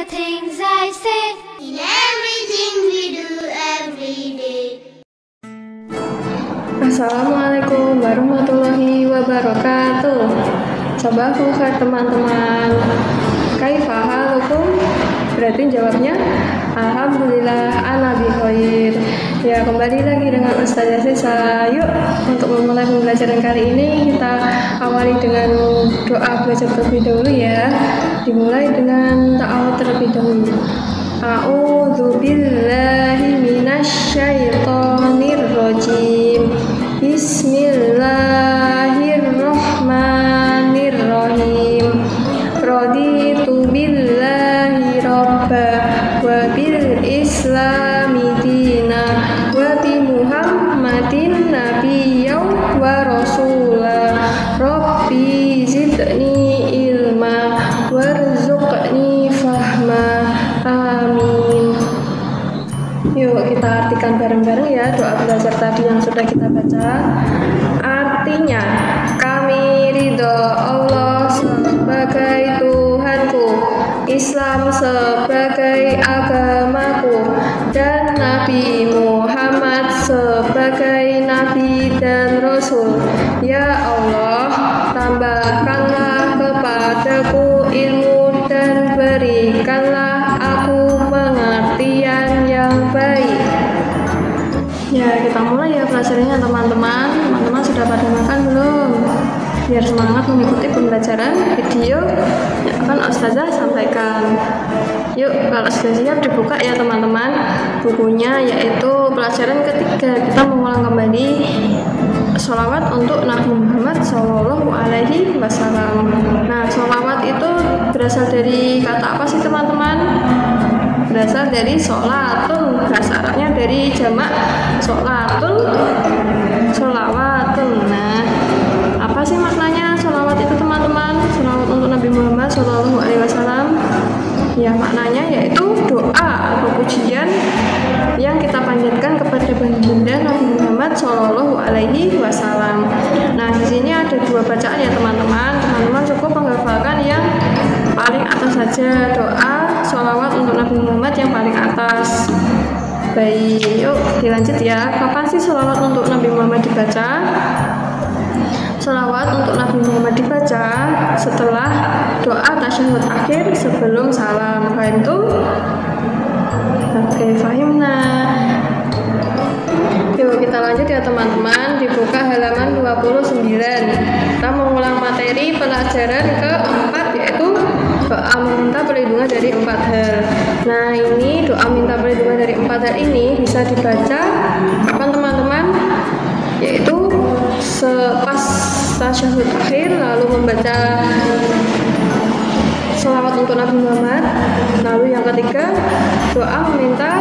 things I say in everything we do every day. Assalamualaikum warahmatullahi wabarakatuh. Sabah khair teman-teman. Kaifa halukum? Berarti jawabnya alhamdulillah ana bi khair. Ya, kembali lagi dengan Ustazah Sisa. Yuk, untuk memulai pembelajaran kali ini kita awali dengan doa belajar terlebih dahulu ya. Dimulai dengan ta'awudz terlebih dahulu. A'udzu billahi minasyaitonir rajim. Bismillahirrahmanirrahim. Raditu billahi rabba wa bil islami dina wa bi muhammadin nabiyyan wa rasula. Rabbi zidni ilma warzuqni fahma. Amin. Yuk kita artikan bareng-bareng ya doa belajar tadi yang sudah kita baca. Artinya, kami ridho Allah sebagai Tuhanku, Islam sebagai agamaku, dan Nabi Muhammad sebagai Nabi dan Rasul. Ya Allah, tambahkanlah kepadaku ilmu dan berikanlah aku pengertian yang baik. Ya, kita mulai ya pelajarannya teman-teman. Teman-teman sudah pada makan belum? Biar semangat mengikuti pembelajaran video yang akan Ustazah sampaikan. Yuk, kalau sudah siap dibuka ya teman-teman bukunya, yaitu pelajaran ketiga. Kita mengulang kembali sholawat untuk Nabi Muhammad Shallallahu Alaihi Wasallam. Nah, sholawat itu berasal dari kata apa sih teman-teman? Berasal dari sholatun, bahasa Arabnya dari jamak sholatun, sholawatun. Nah, apa sih maknanya sholawat itu teman-teman? Sholawat untuk Nabi Muhammad Shallallahu Alaihi Wasallam. Ya, maknanya yaitu doa atau pujian yang kita panjatkan kepada baginda Nabi Muhammad Shallallahu Alaihi Wasallam. Nah, di sini ada dua bacaan ya teman-teman. Teman-teman cukup menghafalkan yang paling atas saja, doa sholawat untuk Nabi Muhammad yang paling atas. Baik, yuk dilanjut ya. Kapan sih sholawat untuk Nabi Muhammad dibaca? Sholawat untuk Nabi Muhammad dibaca setelah doa tasyahud akhir sebelum salam. Fahimtum? Oke, fahimna. Yuk kita lanjut ya teman-teman. Dibuka halaman 29. Kita mengulang materi pelajaran keempat, yaitu doa meminta perlindungan dari 4 hal. Nah, ini doa minta perlindungan dari 4 hal ini bisa dibaca kapan teman-teman? Yaitu pas tasyahud akhir, lalu membaca sholawat untuk Nabi Muhammad. Lalu yang ketiga, doa meminta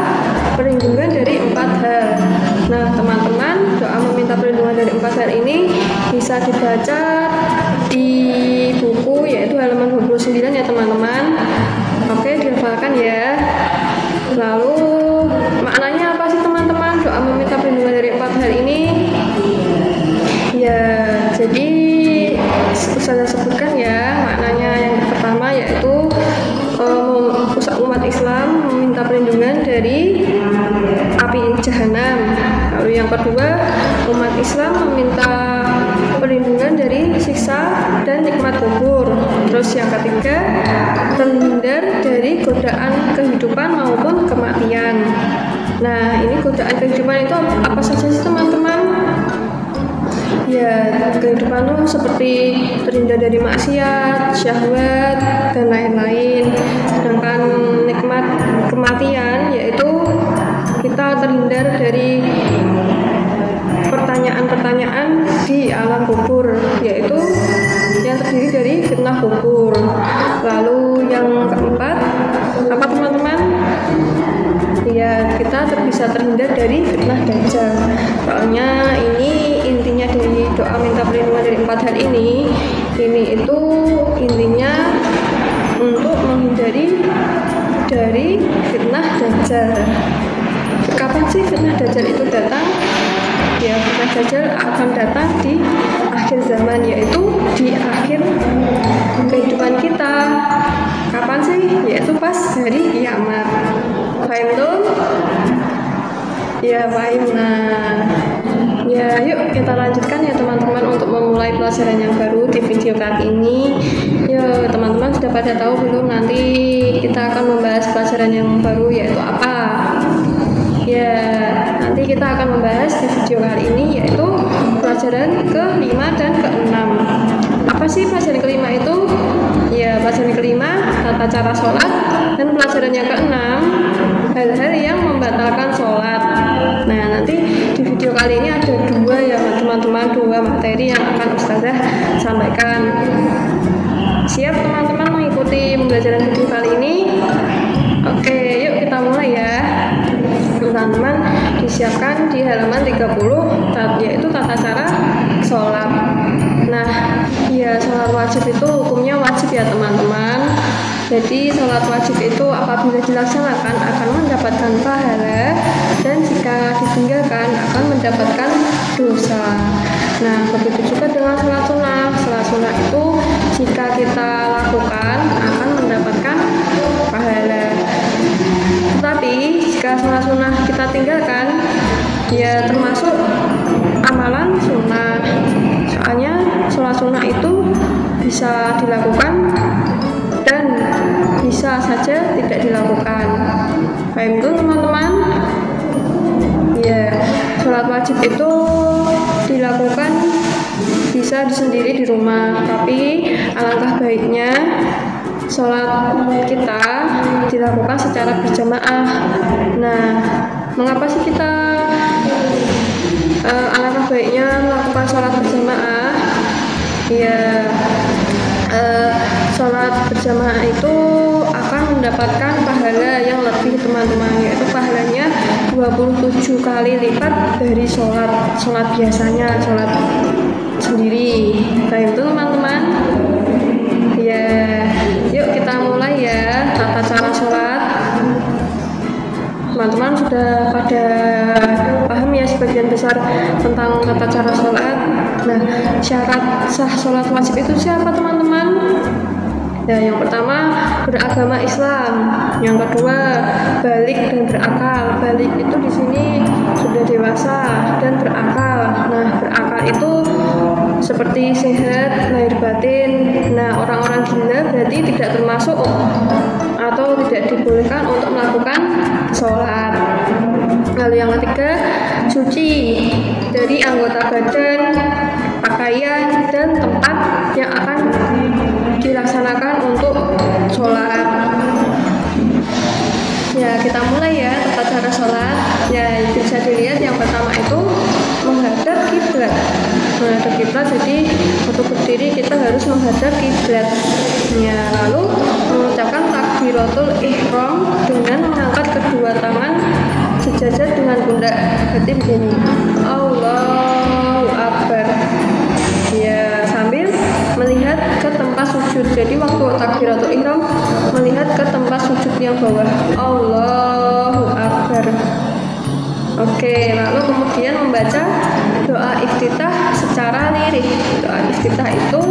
perlindungan dari 4 hal. Nah teman-teman, doa meminta perlindungan dari 4 hal ini bisa dibaca di buku, yaitu halaman 29 ya teman-teman. Oke, dihafalkan ya. Lalu maknanya apa sih teman-teman doa meminta perlindungan dari 4 hal ini? Ya, jadi saya sebutkan ya maknanya. Yang pertama yaitu umat Islam meminta perlindungan dari api jahanam. Lalu yang kedua, umat Islam meminta perlindungan dari siksa dan nikmat kubur. Terus yang ketiga, terhindar dari godaan kehidupan maupun kematian. Nah, ini godaan kehidupan itu apa saja sih teman-teman? Ya, kehidupan itu seperti terhindar dari maksiat, syahwat, dan lain-lain. Sedangkan nikmat kematian yaitu kita terhindar dari pertanyaan-pertanyaan di alam kubur, yaitu yang terdiri dari fitnah kubur. Lalu yang keempat, apa teman-teman? Ya, kita bisa terhindar dari fitnah dajjal. Soalnya ini intinya dari doa minta perlindungan dari 4 hal ini itu intinya untuk menghindari dari fitnah dajjal. Kapan sih fitnah dajjal itu datang? Ya, fitnah dajjal akan datang di akhir zaman, yaitu di akhir kehidupan kita. Kapan sih? Yaitu pas pas hari kiamat. Paham tuh? Ya paham. Nah, ya yuk kita lanjutkan ya teman-teman untuk memulai pelajaran yang baru di video kali ini. Yuk teman-teman sudah pada tahu belum nanti kita akan membahas pelajaran yang baru yaitu apa? Ya, nanti kita akan membahas di video kali ini yaitu pelajaran ke-5 dan ke-6. Apa sih pelajaran ke-5 itu? Ya, pelajaran ke-5 tata cara sholat, dan pelajaran yang ke-6 hal-hal yang membatalkan sholat. Nah, nanti di video kali ini ada teman-teman dua materi yang akan Ustazah sampaikan. Siap teman-teman mengikuti pembelajaran video kali ini? Oke, yuk kita mulai ya. Teman-teman disiapkan di halaman 30 yaitu tata cara sholat. Nah, ya sholat wajib itu hukumnya wajib ya teman-teman. Jadi sholat wajib itu apabila dilaksanakan akan mendapatkan pahala, dan jika ditinggalkan akan mendapatkan dosa. Nah, begitu juga dengan sholat sunnah. Sholat sunnah itu jika kita lakukan akan mendapatkan pahala. Tetapi jika sholat sunnah kita tinggalkan, ya termasuk amalan sunnah. Soalnya sholat sunnah itu bisa dilakukan dan bisa saja tidak dilakukan. Paham itu teman-teman? Ya, sholat wajib itu dilakukan bisa sendiri di rumah, tapi alangkah baiknya sholat kita dilakukan secara berjamaah. Nah, mengapa sih kita alangkah baiknya melakukan sholat berjamaah? Ya, sholat berjamaah itu akan mendapatkan pahala yang lebih teman-teman, yaitu pahalanya 27 kali lipat dari sholat biasanya, sholat sendiri. Nah itu teman-teman. Ya, yuk kita mulai ya tata cara sholat. Teman-teman sudah pada paham ya sebagian besar tentang tata cara sholat. Nah, syarat sah sholat wajib itu siapa teman-teman? Ya, yang pertama beragama Islam, yang kedua balik dan berakal. Balik itu di sini sudah dewasa dan berakal. Nah, berakal itu seperti sehat lahir batin. Nah, orang-orang gila berarti tidak termasuk atau tidak dibolehkan untuk melakukan sholat. Lalu yang ketiga, suci dari anggota badan, pakaian, dan tempat yang akan dilaksanakan untuk sholat. Ya, kita mulai ya tata cara sholat. Ya, bisa dilihat yang pertama itu menghadap kiblat. Menghadap kiblat, jadi untuk berdiri kita harus menghadap kiblat. Ya, lalu mengucapkan takbiratul ihram dengan mengangkat kedua tangan sejajar dengan pundak. Berarti begini, Allahu Akbar. Ya, sambil melihat ke tempat sujud. Jadi waktu takbiratul ihram melihat ke tempat sujud yang bawah. Allahu Akbar. Oke, lalu kemudian membaca doa iftitah secara lirik. Doa iftitah itu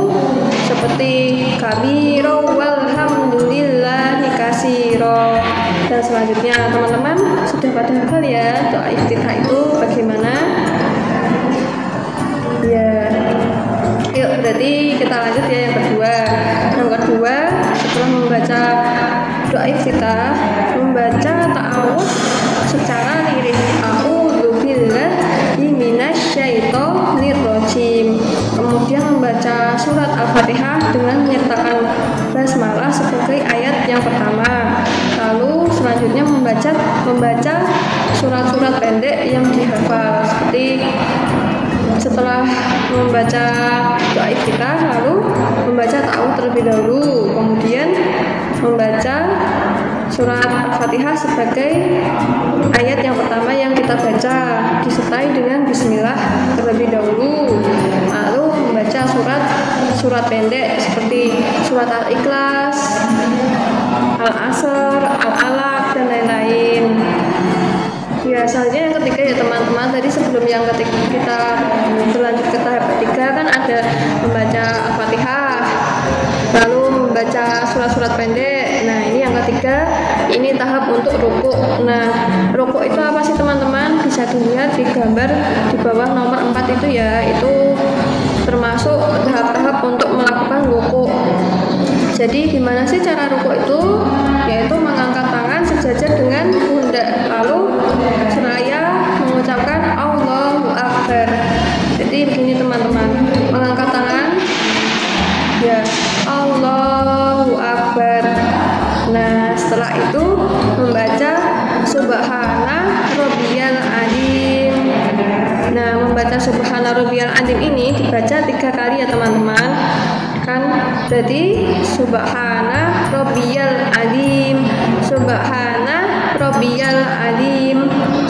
seperti kabiro walhamdulillahi kasiro. Dan selanjutnya teman-teman sudah pada hafal ya doa iftitah itu bagaimana? Ya, yuk berarti kita lanjut ya yang kedua. Yang kedua, setelah membaca doa iftitah, membaca ta'awudz secara lirik. A'udzubillahi minasyaitonir rajim. Kemudian membaca surat Al-Fatihah dengan menyertakan basmalah sebagai ayat yang pertama. Lalu selanjutnya membaca surat-surat pendek yang dihafal, seperti setelah membaca doa iftitah lalu membaca ta'awudz terlebih dahulu, kemudian membaca surat Al-Fatihah sebagai ayat yang pertama yang kita baca, disertai dengan bismillah terlebih dahulu, lalu membaca surat pendek seperti surat Al-Ikhlas, Al-Asr, Al-Alaq, dan lain-lain. Ya, selanjutnya yang ketiga ya teman-teman, tadi sebelum yang ketiga kita berlanjut ke tahap ketiga kan ada membaca Al-Fatihah, lalu membaca surat-surat pendek. Nah, ini yang ketiga ketiga ini tahap untuk rukuk. Nah, rukuk itu apa sih teman-teman? Bisa dilihat di gambar di bawah nomor 4 itu ya, itu termasuk tahap-tahap untuk melakukan rukuk. Jadi gimana sih cara rukuk itu? Yaitu mengangkat tangan sejajar dengan pundak, lalu seraya mengucapkan Allahu Akbar. Jadi begini teman-teman, mengangkat tangan ya Allahu Akbar. Nah, setelah itu membaca Subhana Rabbiyal Azim. Nah, membaca Subhana Rabbiyal Azim ini dibaca 3 kali ya teman-teman. Kan jadi Subhana Rabbiyal Azim, Subhana Rabbiyal Azim,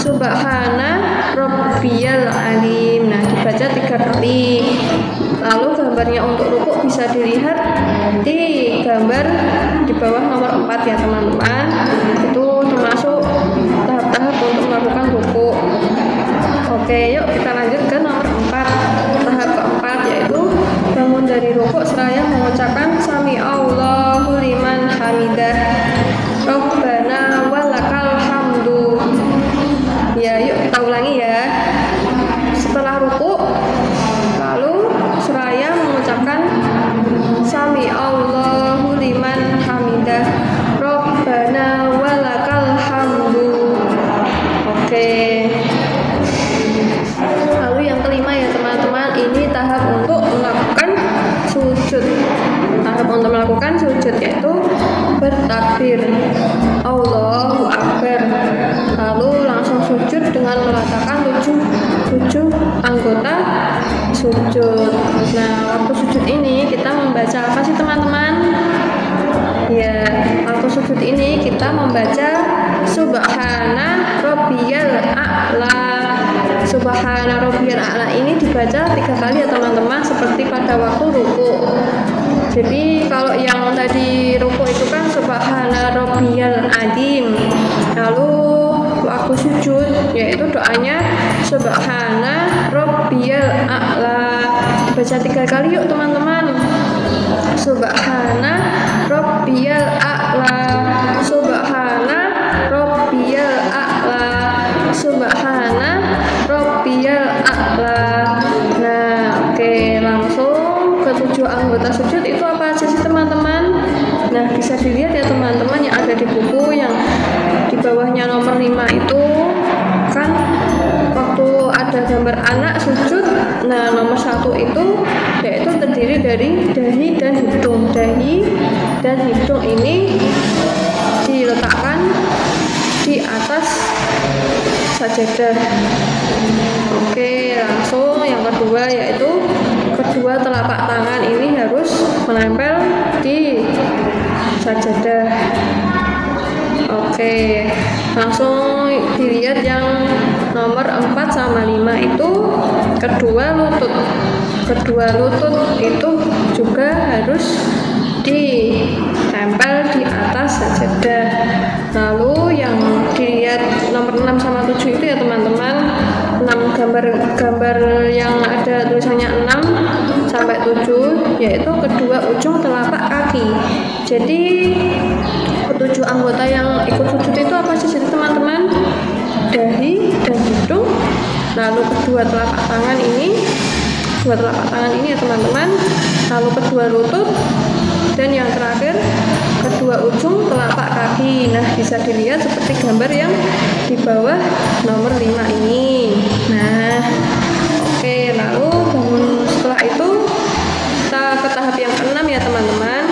Subhana Rabbiyal Azim. Nah, dibaca 3 kali. Lalu gambarnya untuk rukuk bisa dilihat di gambar di bawah nomor 4 ya teman-teman. Itu termasuk tahap-tahap untuk melakukan rukuk. Oke, yuk kita lanjut ke nomor 4. Tahap keempat yaitu bangun dari rukuk seraya mengucapkan Sami Allahu liman hamidah, Rabbana walakal hamdu. Ya, yuk kita ulangi ya. Setelah rukuk, lalu seraya mengucapkan Sami Allahu liman hamidah, Rabbana walakal hamdu. Oke. Lalu yang kelima ya teman-teman, ini tahap untuk melakukan sujud. Tahap untuk melakukan sujud yaitu bertakbir Allahu Akbar, lalu langsung sujud dengan meletakkan tujuh anggota sujud. Nah, waktu sujud ini kita membaca apa sih teman-teman? Ya, waktu sujud ini kita membaca Subhana Rabbiyal A'la. Subhana Rabbiyal A'la ini dibaca 3 kali ya teman-teman, seperti pada waktu rukuk. Jadi kalau yang tadi rukuk itu kan Subhana Rabbiyal Azim, lalu waktu sujud yaitu doanya Subhana Rabbiyal A'la. Baca 3 kali yuk teman-teman. Subhana Rabbiyal A'la, Subhana Rabbiyal A'la, Subhana Rabbiyal A'la. Nah, oke, langsung ke 7 anggota sujud itu apa aja sih teman-teman? Nah, bisa dilihat ya teman-teman yang ada di buku yang di bawahnya nomor 5 itu kan waktu ada gambar anak sujud. Nah, nomor 1 itu yaitu terdiri dari dahi dan hidung. Dahi dan hidung ini diletakkan di atas sajadah. Oke, langsung yang kedua yaitu kedua telapak tangan ini harus menempel di sajadah. Oke, langsung dilihat yang nomor 4 sama 5 itu kedua lutut. Kedua lutut itu juga harus ditempel di atas sajadah. Lalu yang dilihat nomor 6 sama 7 itu ya teman-teman, 6 gambar yang ada tulisannya 6 sampai 7 yaitu kedua ujung telapak kaki. Jadi ketujuh anggota yang ikut sujud itu apa sih teman-teman? Dahi dan hidung, lalu kedua telapak tangan ini ya teman-teman, lalu kedua lutut, dan yang terakhir kedua ujung telapak kaki. Nah, bisa dilihat seperti gambar yang di bawah nomor 5 ini. Nah, oke, lalu setelah itu kita ke tahap yang ke-6 ya teman-teman.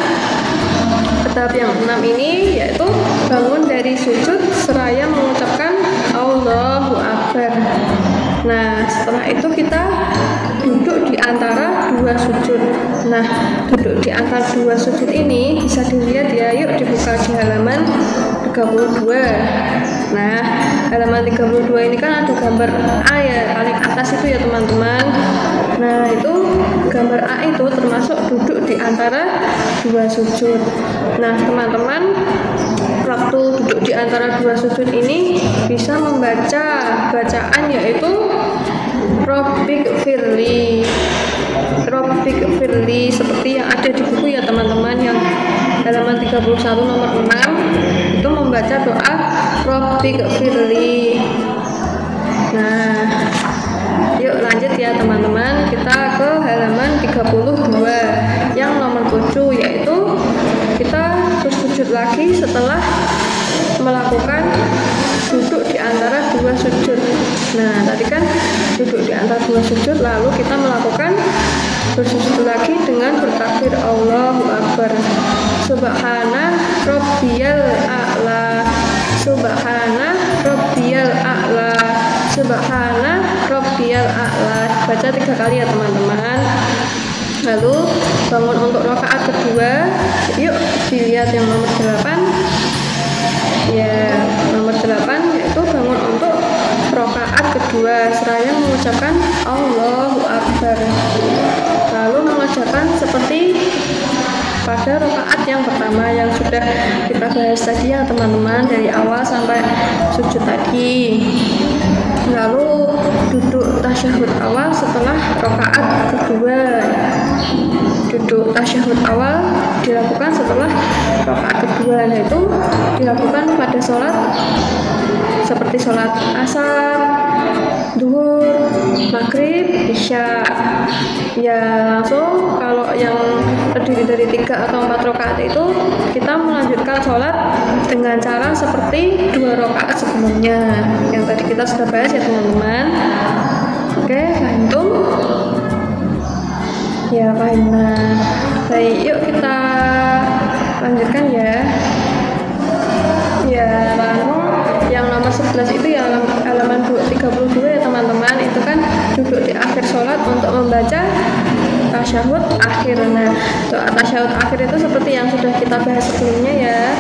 Ke tahap yang 6 ini yaitu bangun dari sujud seraya mengucapkan Allahu Akbar. Nah, setelah itu kita duduk di antara 2 sujud. Nah, duduk di antara 2 sujud ini bisa dilihat ya, yuk dibuka di halaman 32. Nah, halaman 32 ini kan ada gambar A ya, paling atas itu ya teman-teman. Nah, itu gambar A itu termasuk duduk di antara 2 sujud. Nah, teman-teman, waktu duduk di antara 2 sujud ini bisa membaca bacaan yaitu Rabbik firli seperti yang ada di buku ya teman-teman, yang halaman 31 nomor 6 itu membaca doa Robbi gfirli. Nah, yuk lanjut ya teman-teman, kita ke halaman 32 yang nomor 7, yaitu kita bersujud lagi setelah melakukan duduk di antara dua sujud. Nah, tadi kan duduk di antara dua sujud, lalu kita melakukan bersujud lagi dengan bertakbir Allahu Akbar. Subhana Rabbiyal A'la, Subhana Rabbiyal A'la, Subhana Rabbiyal A'la. Baca 3 kali ya teman-teman. Lalu bangun untuk rakaat kedua. Yuk dilihat yang nomor 8. Ya, nomor 8 yaitu bangun untuk rakaat kedua seraya mengucapkan Allahu Akbar. Lalu mengerjakan seperti pada rakaat yang pertama yang sudah kita bahas tadi ya teman-teman, dari awal sampai sujud tadi. Lalu duduk tasyahud awal setelah rakaat kedua. Duduk tasyahud awal dilakukan setelah rakaat kedua, yaitu dilakukan pada sholat seperti sholat asar, duhur, maghrib, isya. Ya langsung kalau yang terdiri dari 3 atau 4 rakaat itu kita melanjutkan sholat dengan cara seperti 2 rakaat sebelumnya yang tadi kita sudah bahas ya teman-teman. Oke, paham tuh? Ya paham. Nah, baik, yuk kita lanjutkan ya. Ya, lalu yang nomor 11 itu ya halaman 32 ya teman-teman, itu kan duduk di akhir sholat untuk membaca tasyahud akhir. Nah, doa tasyahud akhir itu seperti yang sudah kita bahas sebelumnya ya.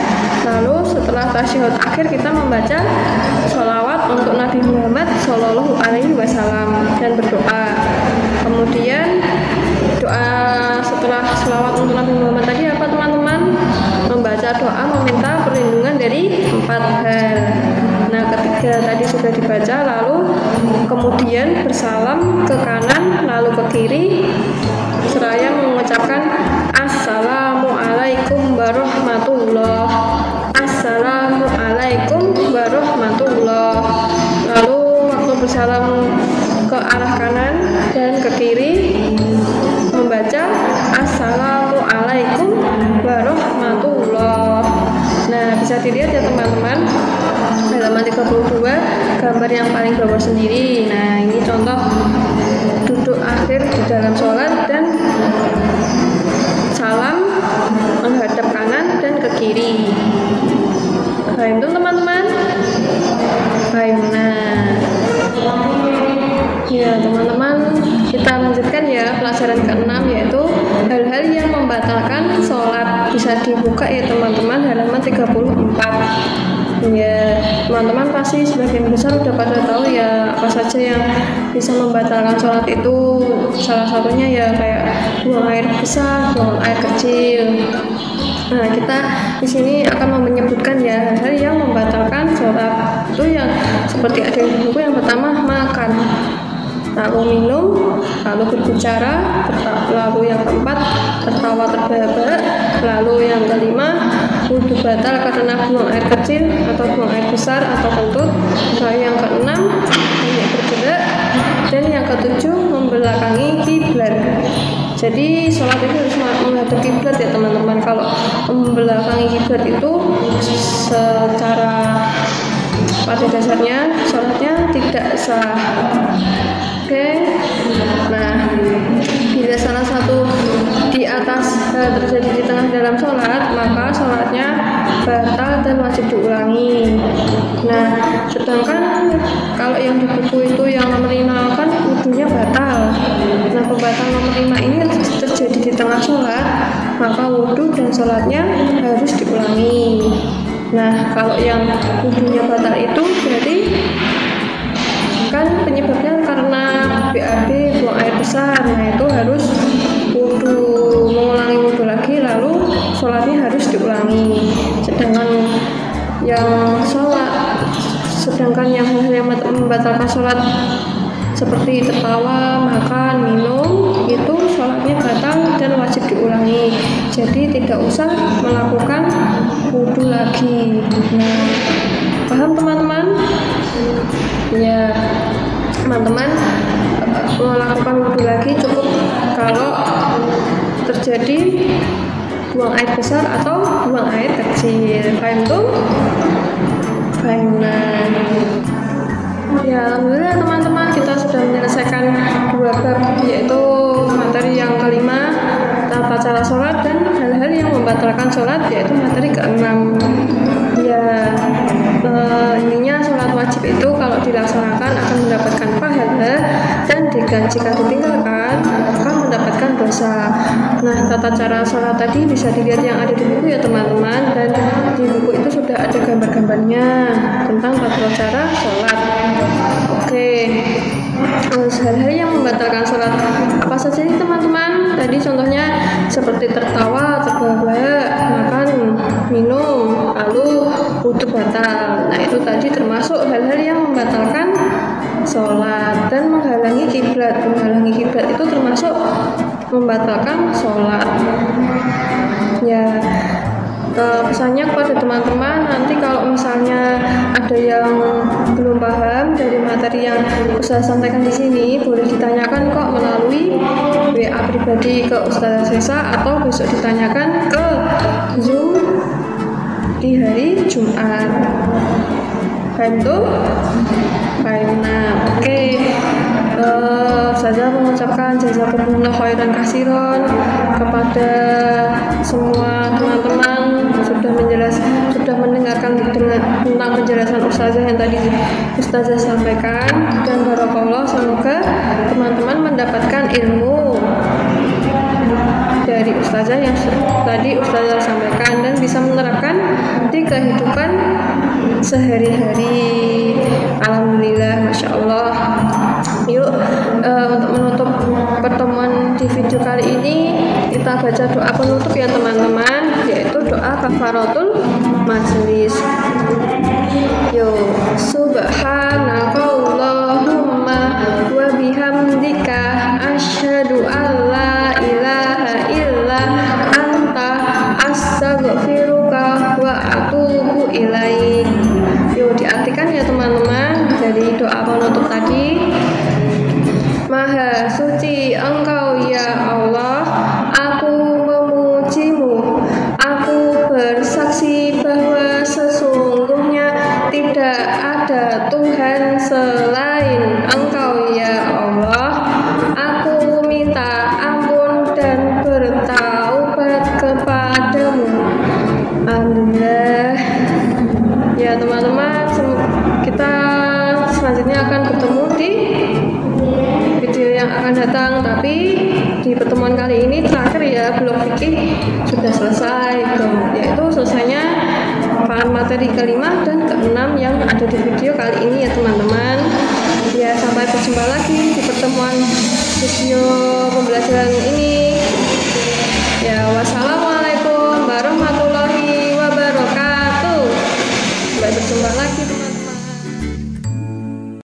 Lalu setelah tasyahud akhir kita membaca sholawat untuk Nabi Muhammad Shallallahu Alaihi Wasallam dan berdoa. Kemudian doa setelah sholawat untuk Nabi Muhammad tadi apa teman-teman? Membaca doa meminta perlindungan dari 4 hal. Nah, ketiga tadi sudah dibaca, lalu kemudian bersalam ke kanan lalu ke kiri seraya mengucapkan Assalamualaikum warahmatullah, Assalamualaikum warahmatullah. Lalu waktu bersalam ke arah kanan dan ke kiri membaca Assalamualaikum warahmatullah. Nah, bisa dilihat ya teman-teman halaman 32 gambar yang paling bawah sendiri. Nah, ini contoh duduk akhir di dalam sholat dan salam menghadap kanan dan ke kiri. Baik itu teman-teman. Baik, nah ya teman-teman, kita lanjutkan ya pelajaran ke-6, yaitu hal-hal yang membatalkan sholat. Bisa dibuka ya teman-teman halaman 34. Ya teman-teman pasti sebagian besar udah pada tahu ya apa saja yang bisa membatalkan sholat itu. Salah satunya ya kayak buang air besar, buang air kecil. Nah, kita di sini akan menyebutkan ya hal-hal yang membatalkan sholat itu yang seperti ada di buku. Yang pertama makan, lalu minum, lalu berbicara, lalu yang keempat tertawa terbahak-bahak, lalu yang kelima wudhu batal karena buang air kecil atau buang air besar atau kentut, lalu yang keenam banyak bergerak, dan yang ketujuh membelakangi kiblat. Jadi sholat itu harus menghadap kiblat ya teman-teman. Kalau membelakangi kiblat itu secara pada dasarnya sholatnya tidak sah. Oke, nah bila salah satu di atas terjadi di tengah dalam sholat, maka sholatnya batal dan wajib diulangi. Nah, sedangkan kalau yang di buku itu yang nomor 5 kan wudhunya batal. Nah, pembatalan nomor 5 ini terjadi di tengah sholat, maka wudhu dan sholatnya harus diulangi. Nah, kalau yang wudhunya batal itu berarti kan penyebabnya karena BAB, buang air besar. Nah, itu harus mengulangi wudhu lagi, lalu sholatnya harus diulangi. Sedangkan yang membatalkan sholat seperti tertawa, makan, minum itu sholatnya batal dan wajib diulangi. Jadi tidak usah melakukan wudhu lagi. Nah, paham teman-teman? Ya, teman-teman melakukan wudhu lagi cukup kalau terjadi buang air besar atau buang air kecil. Paham tuh? Baiklah. Ya, alhamdulillah teman-teman, kita sudah menyelesaikan 2 bab, yaitu materi yang kelima, tata cara sholat, dan hal-hal yang membatalkan sholat, yaitu materi ke-6. Ya, ininya sholat wajib itu kalau dilaksanakan akan mendapatkan pahala, dan jika ditinggalkan akan mendapatkan dosa. Nah, tata cara sholat tadi bisa dilihat yang ada di buku ya teman-teman, dan di buku itu sudah ada gambar-gambarnya tentang tata cara sholat. Oke, hal-hal yang membatalkan sholat apa saja nih teman-teman? Tadi contohnya seperti tertawa, terbahak-bahak, makan, minum, lalu wudhu batal. Nah, itu tadi termasuk hal-hal yang membatalkan sholat, dan menghalangi kiblat. Menghalangi kiblat itu termasuk membatalkan sholat. Ya, pesannya kepada teman-teman, nanti kalau misalnya ada yang belum paham dari materi yang Ustazah sampaikan di sini, boleh ditanyakan kok melalui WA pribadi ke Ustazah Sesa, atau besok ditanyakan ke Zoom di hari Jumat. Baik tuh? Baik, nah, oke. Saya mengucapkan jazakumullah khairan kasiron kepada semua teman-teman sudah mendengarkan tentang penjelasan Ustazah yang tadi Ustazah sampaikan, dan barakallah, semoga teman-teman mendapatkan ilmu dari Ustazah yang tadi Ustazah sampaikan dan bisa menerapkan di kehidupan sehari-hari. Alhamdulillah, Masya Allah. Yuk, untuk menutup pertemuan di video kali ini, kita baca doa penutup ya teman-teman, yaitu doa kafaratul majlis. Yuk, subhanakallahumma wa bihamdika asyhadu an la ilaha illa anta astaghfiruka wa atubu ilaik. Yuk, diartikan ya teman-teman dari doa penutup tadi. Maha suci Engkau ya Allah, aku memujimu, aku bersaksi bahwa sesungguhnya tidak ada Tuhan selain Engkau ya Allah. Aku minta ampun dan bertaubat kepadamu. Alhamdulillah. Ya teman-teman, kita selanjutnya akan bertemu di video yang akan datang, tapi di pertemuan kali ini terakhir ya, blok fikih sudah selesai, yaitu selesainya materi kelima dan keenam yang ada di video kali ini ya teman-teman. Ya, sampai berjumpa lagi di pertemuan video pembelajaran ini.